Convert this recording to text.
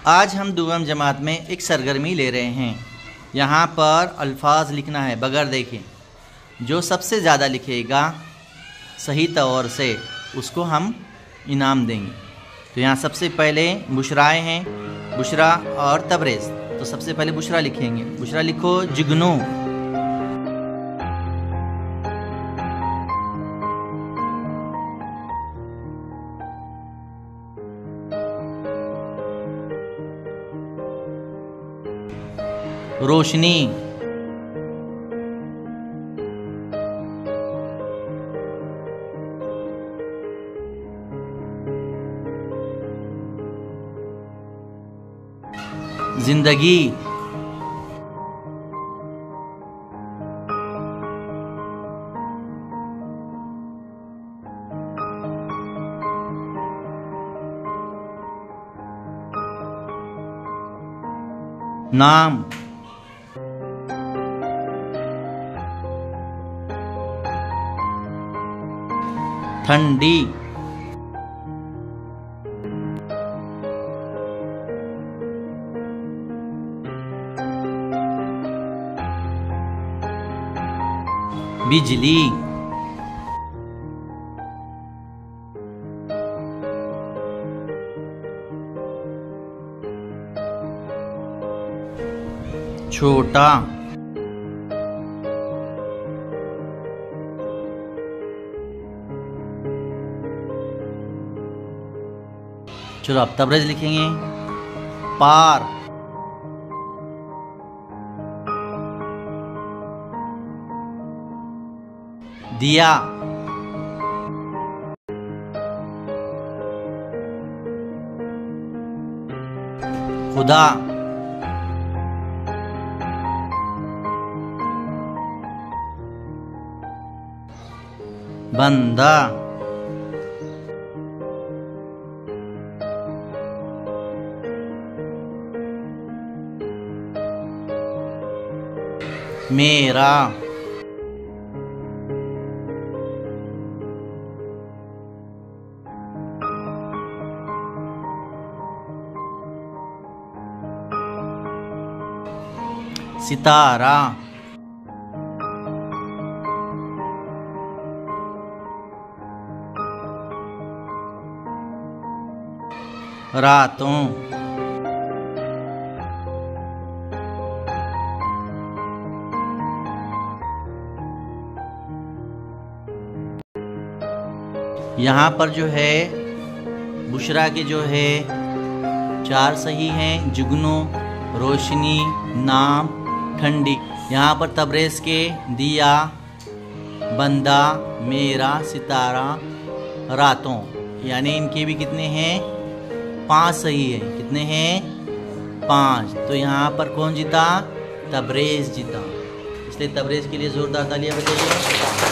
आज हम दुगम जमात में एक सरगर्मी ले रहे हैं। यहाँ पर अल्फाज लिखना है बगैर देखे। जो सबसे ज़्यादा लिखेगा सही तौर से उसको हम इनाम देंगे। तो यहाँ सबसे पहले बुशराएँ हैं, बुशरा और तबरेज़। तो सबसे पहले बुशरा लिखेंगे। बुशरा लिखो जुगनू, रोशनी, जिंदगी, नाम, ठंडी, बिजली, छोटा, चलो अब तबरेज़ लिखेंगे। पार, दिया, खुदा, बंदा, मेरा, सितारा, रातों, यहाँ पर जो है बुशरा के जो है 4 सही हैं। जुगनू, रोशनी, नाम, ठंडी। यहाँ पर तबरेज़ के दिया, बंदा, मेरा, सितारा, रातों, यानी इनके भी कितने हैं 5 सही है। कितने हैं 5। तो यहाँ पर कौन जीता? तबरेज़ जीता। इसलिए तबरेज़ के लिए ज़ोरदार तालियां बजाइए।